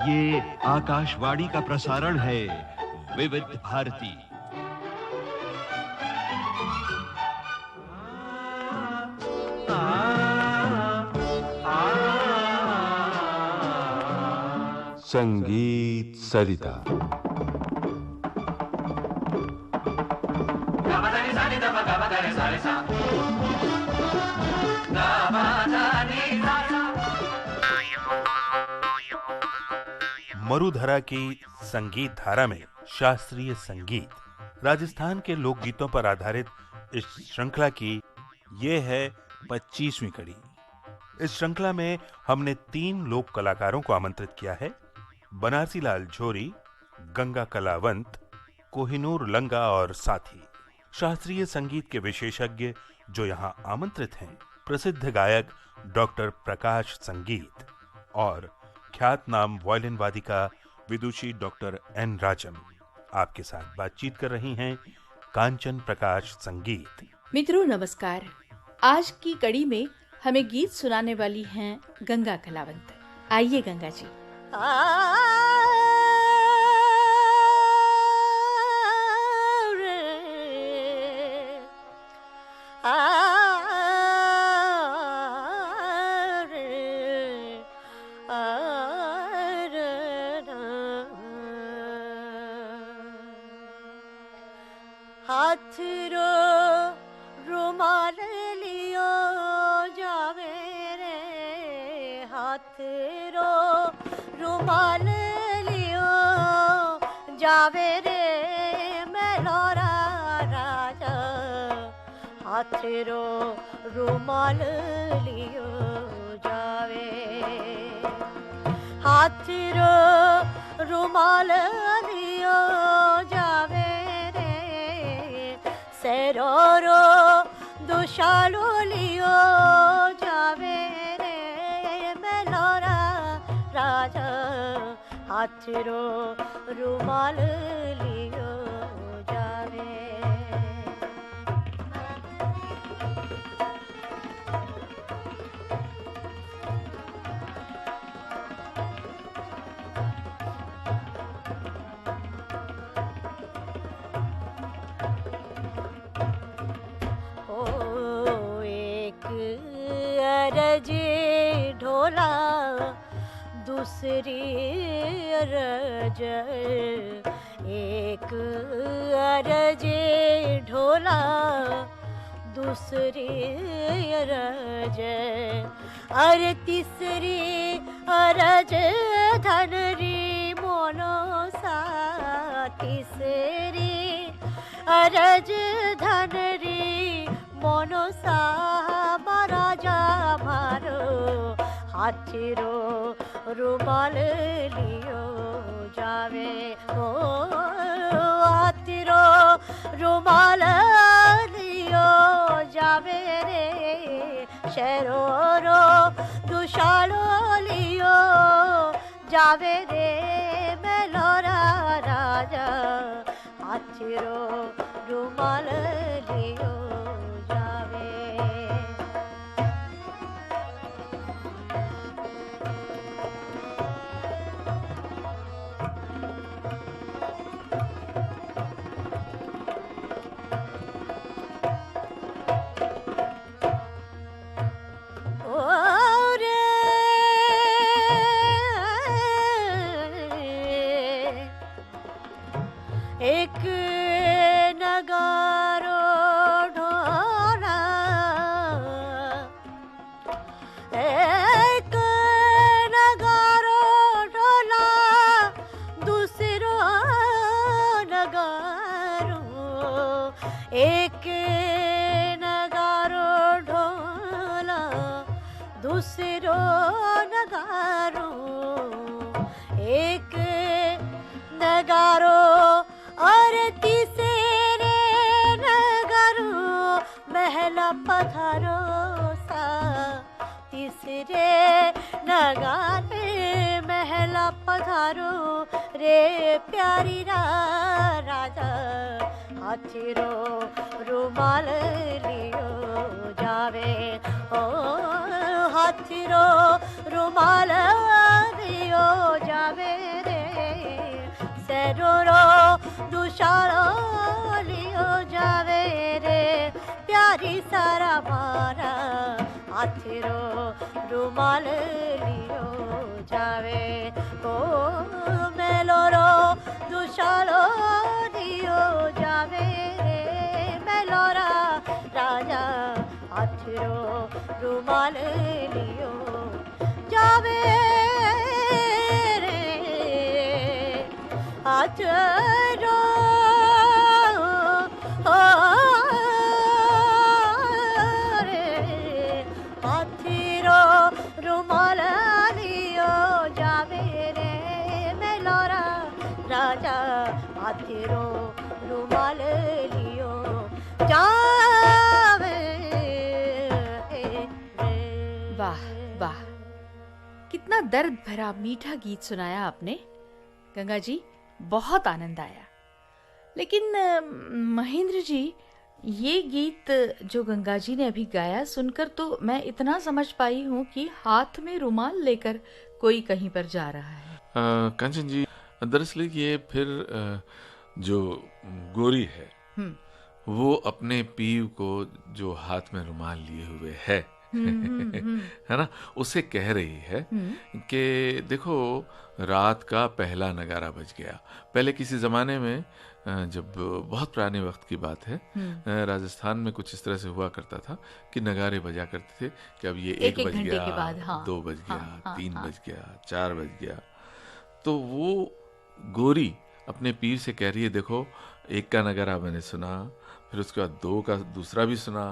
ये आकाशवाणी का प्रसारण है विविध भारती। संगीत सरिता। मरुधरा की संगीत धारा में शास्त्रीय संगीत, राजस्थान के लोकगीतों पर आधारित इस श्रृंखला की ये है 25वीं कड़ी। इस श्रृंखला में हमने 3 लोक कलाकारों को आमंत्रित किया है। बनारसी लाल झोरी, गंगा कलावंत, कोहिनूर लंगा और साथी। शास्त्रीय संगीत के विशेषज्ञ जो यहाँ आमंत्रित हैं, प्रसिद्ध गायक डॉक्टर प्रकाश संगीत और ख्यात नाम वायलिन वादिका विदुषी डॉक्टर एन राजम आपके साथ बातचीत कर रही हैं कांचन प्रकाश संगीत। मित्रों नमस्कार। आज की कड़ी में हमें गीत सुनाने वाली हैं गंगा कलावंत। आइए गंगा जी। हाथ रो रुमाल लियो जावे रे, हाथ रो रुमाल लियो जावे रे मेलोरा राजा, हाथ रो रुमाल लियो जावे, हाथ रो रुमाल लियो जावे सेरो रो दुशालो लियो जावे रे मेलोरा राजा, हाथ रो रुमाल लियो जावे। अरजे ढोला दूसरी अरज, एक अरजे ढोला दूसरी अरज, अरे तीसरी अरज धनरी मोनो सा, तीसरी अरज धनरी मोनो सा राजा मारो, हाथ रो रुमाल लियो जावे, ओ हाथ रो रुमाल लियो जावे रे, शेरो रो दुशालो लियो जावे रे मेलोरा राजा, हाथ रो रुमाल लियो जावे। एक नगारो ढोला, एक नगारो ढोला दूसरो नगारो, एक नगारो ढोला दूसरो नगारो, एक नगारो और तीसरे नगारो महला पधारो सा, तीसरे नगारे महला पधारो रे प्यारी राजा, हाथ रो रुमाल लियो जावे, ओ हाथ रो रुमाल लियो जावे दुशालो लियो जावे रे प्यारी सारा मारा हाथेरो रुमाल लियो जावे ओ मेलोरो दुशालो लियो जावे रे मेलोरा राजा हाथेरो रुमाल लियो जावे रे हाथेरो हाथीरो रुमाल लियो जावे रे मेलोरा राजा हाथीरो रुमाल लियो जावे रे। वाह वाह, कितना दर्द भरा मीठा गीत सुनाया आपने गंगा जी, बहुत आनंद आया। लेकिन महेंद्र जी, ये गीत जो गंगा जी ने अभी गाया सुनकर तो मैं इतना समझ पाई हूँ कि हाथ में रुमाल लेकर कोई कहीं पर जा रहा है। कंचन जी, दरअसल ये फिर जो गोरी है वो अपने पीव को जो हाथ में रुमाल लिए हुए है है ना, उसे कह रही है कि देखो रात का पहला नगारा बज गया। पहले किसी जमाने में जब बहुत पुराने वक्त की बात है, राजस्थान में कुछ इस तरह से हुआ करता था कि नगारे बजा करते थे कि अब ये एक बज गया, के बाद, 2 बज गया, 3 बज गया, 4 बज गया। तो वो गोरी अपने पीर से कह रही है, देखो 1 का नगारा मैंने सुना, फिर उसके बाद 2 का दूसरा भी सुना,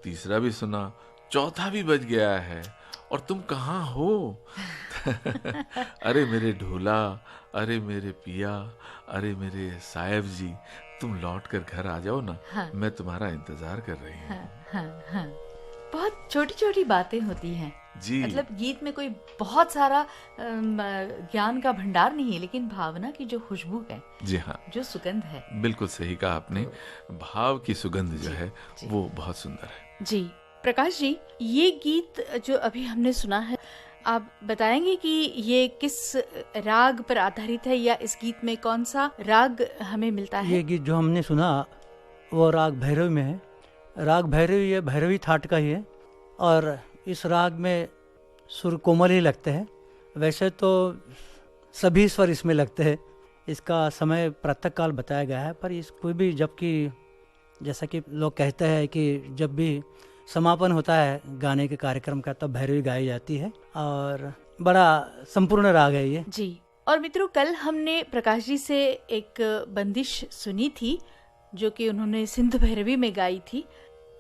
तीसरा भी सुना, चौथा भी बज गया है और तुम कहाँ हो? अरे मेरे ढोला, अरे मेरे पिया, अरे मेरे साहेब जी, तुम लौट कर घर आ जाओ ना। हाँ। मैं तुम्हारा इंतजार कर रही हूँ। हाँ। बहुत छोटी छोटी बातें होती हैं जी। मतलब गीत में कोई बहुत सारा ज्ञान का भंडार नहीं है, लेकिन भावना की जो खुशबू है, जी हाँ, जो सुगंध है, बिल्कुल सही कहा आपने। भाव की सुगंध जो है वो बहुत सुंदर है। जी प्रकाश जी, ये गीत जो अभी हमने सुना है, आप बताएंगे कि ये किस राग पर आधारित है या इस गीत में कौन सा राग हमें मिलता है? ये गीत जो हमने सुना वो राग भैरवी में है। राग भैरवी, ये भैरवी थाट का ही है और इस राग में सुर कोमल ही लगते हैं। वैसे तो सभी स्वर इसमें लगते हैं। इसका समय प्रातःकाल बताया गया है, पर इसको भी जबकि जैसा कि लोग कहते हैं कि जब भी समापन होता है गाने के कार्यक्रम का तब भैरवी गाई जाती है और बड़ा संपूर्ण राग है ये। जी। और मित्रों, कल हमने प्रकाश जी से एक बंदिश सुनी थी जो कि उन्होंने सिंधु भैरवी में गाई थी,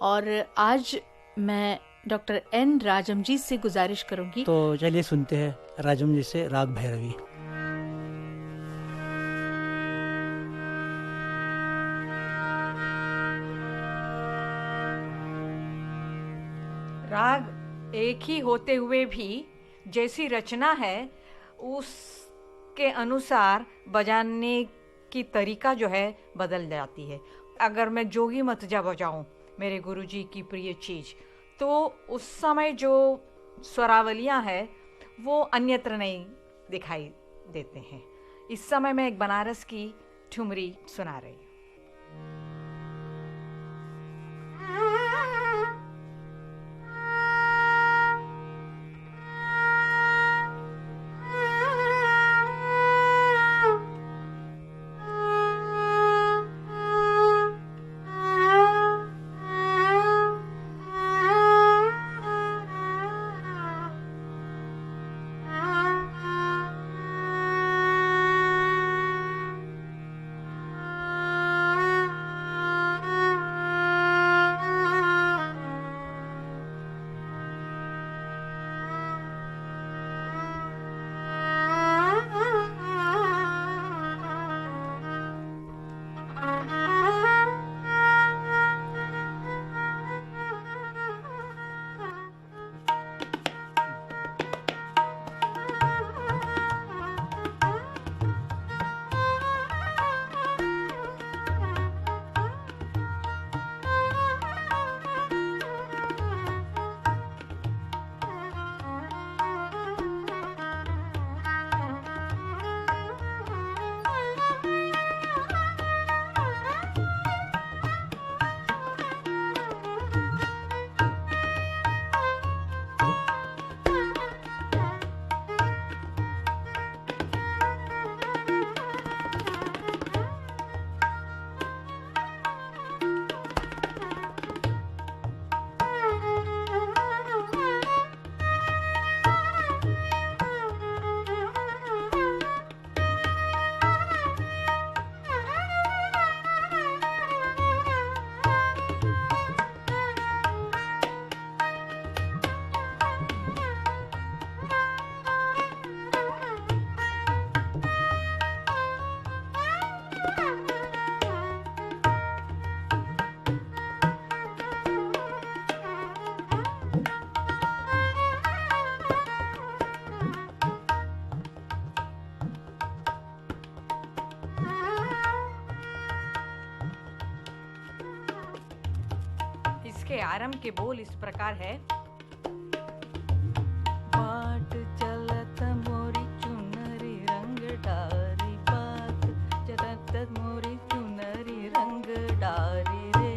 और आज मैं डॉक्टर एन राजमजीत से गुजारिश करूंगी। तो चलिए सुनते हैं राजम जी से राग भैरवी। राग एक ही होते हुए भी जैसी रचना है उसके अनुसार बजाने की तरीका जो है बदल जाती है। अगर मैं जोगी मत जा बजाऊं, मेरे गुरुजी की प्रिय चीज, तो उस समय जो स्वरावलियां हैं वो अन्यत्र नहीं दिखाई देते हैं। इस समय मैं एक बनारस की ठुमरी सुना रही हूँ। के आरंभ के बोल इस प्रकार है। बाट चलत मोरी चुनरी रंग डारी, बाट चलत मोरी चुनरी रंग डारी रे।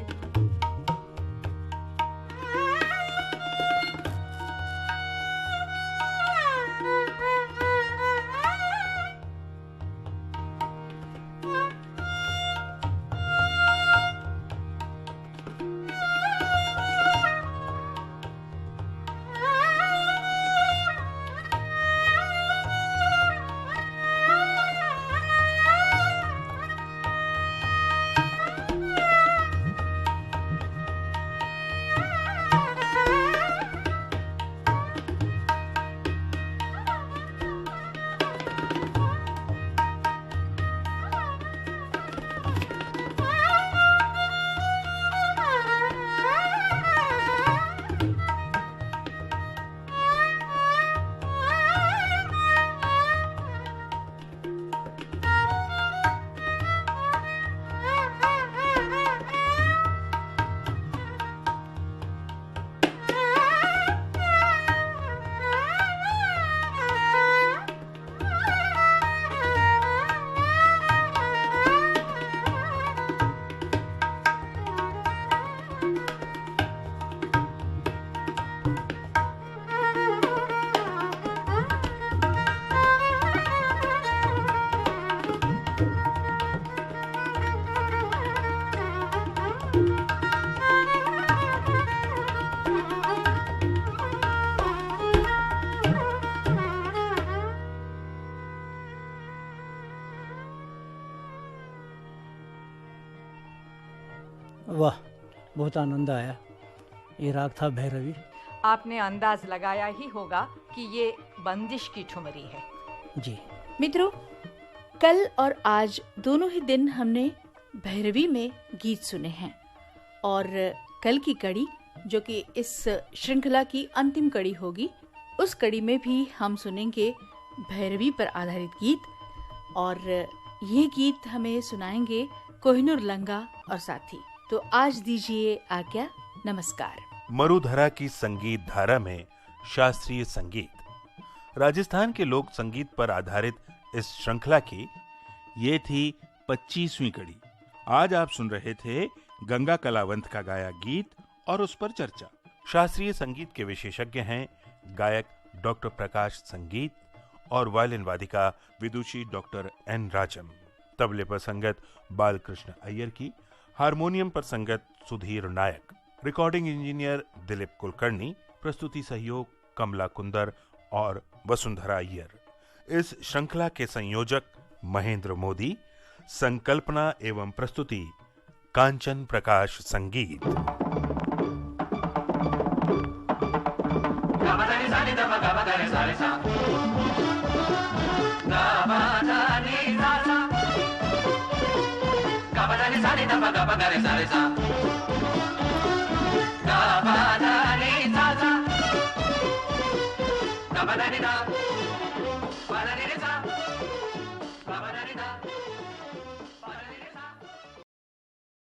वाह, बहुत आनंद आया। ये राग था भैरवी। आपने अंदाज लगाया ही होगा कि ये बंदिश की ठुमरी है। जी मित्रों, कल और आज दोनों ही दिन हमने भैरवी में गीत सुने हैं और कल की कड़ी, जो कि इस श्रृंखला की अंतिम कड़ी होगी, उस कड़ी में भी हम सुनेंगे भैरवी पर आधारित गीत और ये गीत हमें सुनाएंगे कोहिनूर लंगा और साथी। तो आज दीजिए आज्ञा, नमस्कार। मरुधरा की संगीत धारा में शास्त्रीय संगीत, राजस्थान के लोक संगीत पर आधारित इस श्रृंखला की ये थी 25वीं कड़ी। आज आप सुन रहे थे गंगा कलावंत का गाया गीत और उस पर चर्चा। शास्त्रीय संगीत के विशेषज्ञ हैं गायक डॉक्टर प्रकाश संगीत और वायलिन वादिका विदुषी डॉक्टर एन राजम। तबले पर संगत बालकृष्ण अय्यर की, हारमोनियम पर संगत सुधीर नायक, रिकॉर्डिंग इंजीनियर दिलीप कुलकर्णी, प्रस्तुति सहयोग कमला कुंदर और वसुंधरा अय्यर। इस श्रृंखला के संयोजक महेंद्र मोदी, संकल्पना एवं प्रस्तुति कांचन प्रकाश संगीत। Sa